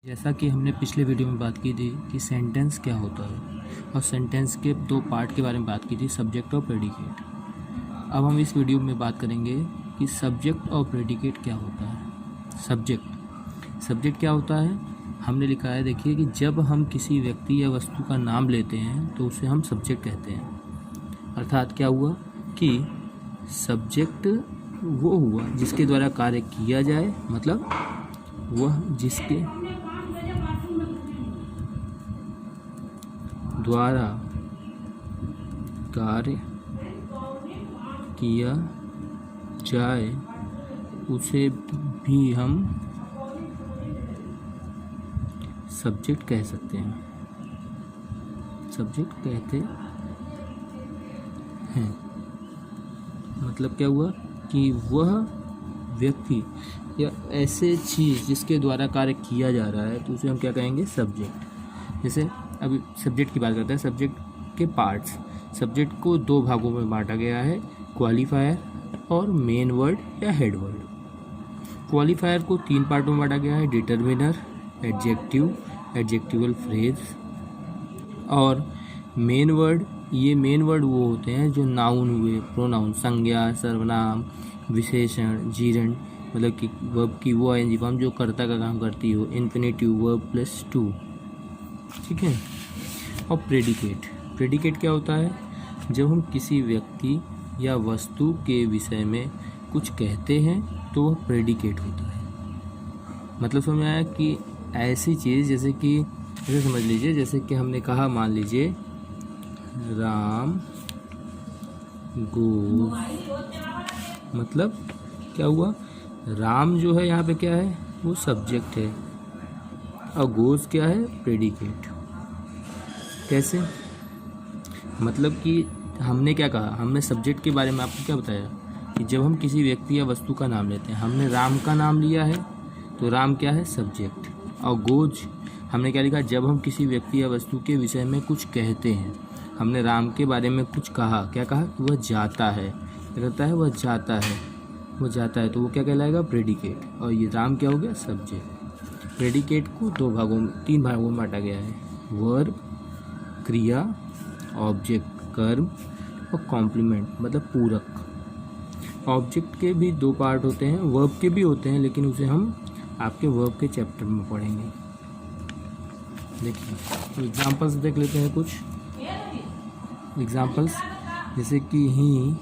जैसा कि हमने पिछले वीडियो में बात की थी कि सेंटेंस क्या होता है और सेंटेंस के दो पार्ट के बारे में बात की थी, सब्जेक्ट और प्रेडिकेट। अब हम इस वीडियो में बात करेंगे कि सब्जेक्ट और प्रेडिकेट क्या होता है। सब्जेक्ट क्या होता है, हमने लिखा है, देखिए कि जब हम किसी व्यक्ति या वस्तु का नाम लेते हैं तो उसे हम सब्जेक्ट कहते हैं। अर्थात क्या हुआ कि सब्जेक्ट वो हुआ जिसके द्वारा कार्य किया जाए, मतलब वह जिसके द्वारा कार्य किया जाए उसे भी हम सब्जेक्ट कह सकते हैं, सब्जेक्ट कहते हैं। मतलब क्या हुआ कि वह व्यक्ति या ऐसे चीज़ जिसके द्वारा कार्य किया जा रहा है तो उसे हम क्या कहेंगे, सब्जेक्ट। जैसे अभी सब्जेक्ट की बात करते हैं, सब्जेक्ट के पार्ट्स। सब्जेक्ट को दो भागों में बांटा गया है, क्वालिफायर और मेन वर्ड या हेड वर्ड। क्वालिफायर को तीन पार्टों में बांटा गया है, डिटरमिनर, एडजेक्टिव, एडजेक्टिवल फ्रेज और मेन वर्ड। ये मेन वर्ड वो होते हैं जो नाउन हुए, प्रोनाउन, संज्ञा, सर्वनाम, विशेषण, जीरण, मतलब कि वर्ब की वो आईएनजी फॉर्म जो कर्ता का काम करती हो, इन्फिनेटिव वर्ब प्लस टू, ठीक है। और प्रेडिकेट क्या होता है, जब हम किसी व्यक्ति या वस्तु के विषय में कुछ कहते हैं तो वह प्रेडिकेट होता है। मतलब समझ आया कि ऐसी चीज़ जैसे कि ऐसे समझ लीजिए, जैसे कि हमने कहा, मान लीजिए राम गोज, मतलब क्या हुआ, राम जो है यहाँ पे क्या है, वो सब्जेक्ट है और गोज क्या है, प्रेडिकेट। कैसे, मतलब कि हमने क्या कहा, हमने सब्जेक्ट के बारे में आपको क्या बताया कि जब हम किसी व्यक्ति या वस्तु का नाम लेते हैं, हमने राम का नाम लिया है तो राम क्या है, सब्जेक्ट। और गोज हमने क्या लिखा, जब हम किसी व्यक्ति या वस्तु के विषय में कुछ कहते हैं, हमने राम के बारे में कुछ कहा, क्या कहा, वह जाता है, क्या कहता है, वह जाता है, वो जाता है, तो वो क्या कहलाएगा, प्रेडिकेट। और ये राम क्या हो गया, सब्जेक्ट। प्रेडिकेट को तीन भागों में बांटा गया है, वर्ब क्रिया, ऑब्जेक्ट कर्म और कॉम्प्लीमेंट मतलब पूरक। ऑब्जेक्ट के भी दो पार्ट होते हैं, वर्ब के भी होते हैं, लेकिन उसे हम आपके वर्ब के चैप्टर में पढ़ेंगे। देखिए तो एग्जांपल्स देख लेते हैं कुछ एग्जांपल्स, जैसे कि ही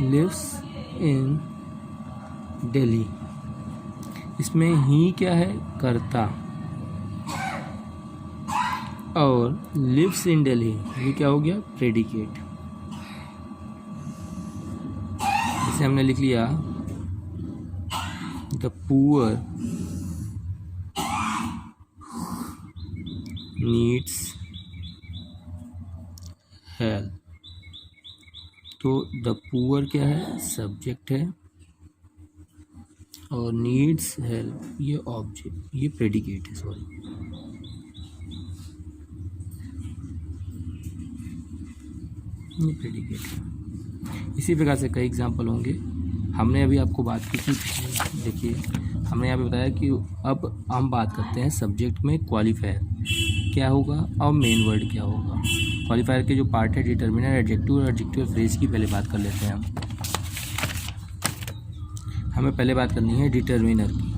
लिव्स इन दिल्ली। इसमें ही क्या है, कर्ता, और लिव्स इन दिल्ली ये क्या हो गया, प्रेडिकेट। जैसे हमने लिख लिया द पुअर नीड्स हेल्प, तो द पुअर क्या है, सब्जेक्ट है और नीड्स हेल्प ये ऑब्जेक्ट, ये प्रेडिकेट है, सॉरी। ये प्रेडिकेट है। इसी प्रकार से कई एग्जाम्पल होंगे। हमने अभी आपको बात की थी, देखिए हमने यहाँ पे बताया कि अब हम बात करते हैं सब्जेक्ट में क्वालिफायर क्या होगा और मेन वर्ड क्या होगा। क्वालिफायर के जो पार्ट है, डिटरमिनर, एडजेक्टिव और एडजेक्टिव फ्रेज की पहले बात कर लेते हैं हम। हमें पहले बात करनी है डिटरमिनर की।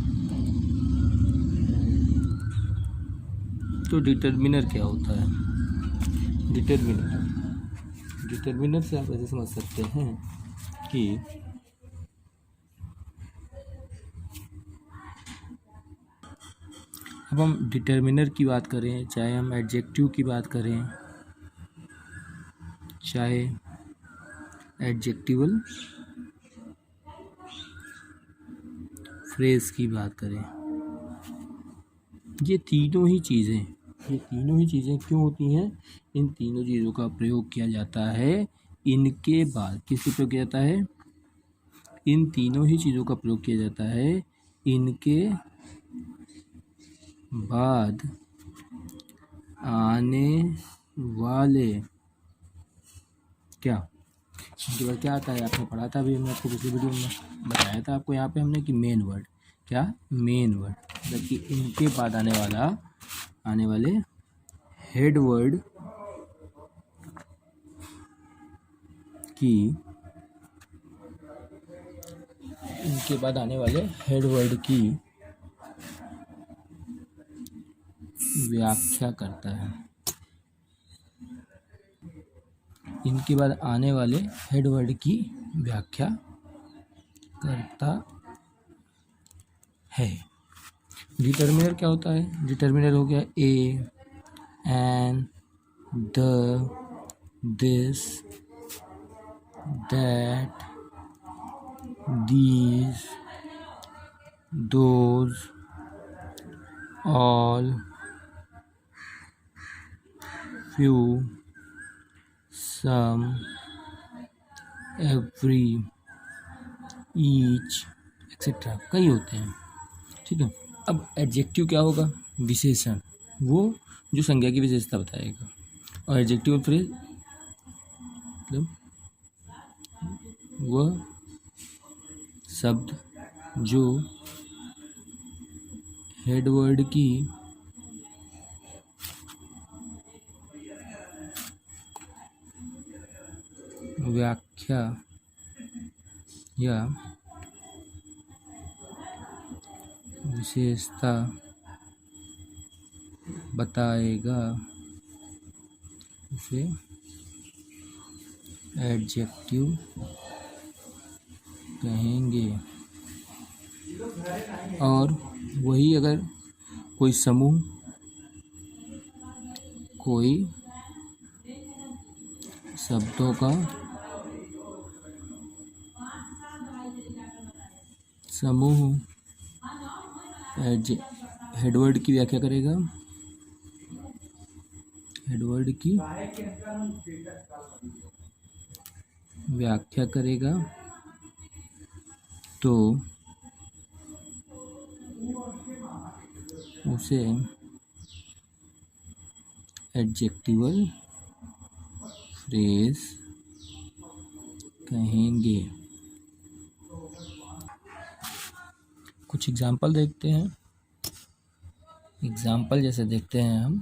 तो डिटरमिनर क्या होता है, डिटरमिनर से आप ऐसे समझ सकते हैं कि अब हम डिटरमिनर की बात करें, चाहे हम एडजेक्टिव की बात करें, चाहे एडजेक्टिवल फ्रेज की बात करें, ये तीनों ही चीज़ें क्यों होती हैं, इन तीनों चीज़ों का प्रयोग किया जाता है इनके बाद। किसके प्रयोग किया जाता है, इन तीनों ही चीज़ों का प्रयोग किया जाता है इनके बाद आने वाले क्या, इनके बाद क्या आता है, आपने पढ़ा था अभी, हमने आपको पिछली वीडियो में बताया था आपको यहाँ पे हमने कि मेन वर्ड, क्या, मेन वर्ड, मतलब कि इनके बाद आने वाले हेड वर्ड की व्याख्या करता है। इनके बाद आने वाले हेड वर्ड की व्याख्या करता है। डिटर्मिनर क्या होता है? डिटर्मिनर हो गया a, an, the, this, that, these, those, all, few, some, every, each, et cetera कई होते हैं। ठीक है। अब एडजेक्टिव क्या होगा? विशेषण, वो जो संज्ञा की विशेषता बताएगा। और एडजेक्टिव फ्रेज मतलब वह शब्द जो हेडवर्ड की व्याख्या या विशेषता बताएगा उसे एडजेक्टिव कहेंगे। और वही अगर कोई समूह, कोई शब्दों का समूह हेडवर्ड की व्याख्या करेगा, हेडवर्ड की व्याख्या करेगा तो उसे एडजेक्टिवल फ्रेज कहेंगे। कुछ एग्जाम्पल देखते हैं। एग्जाम्पल जैसे देखते हैं हम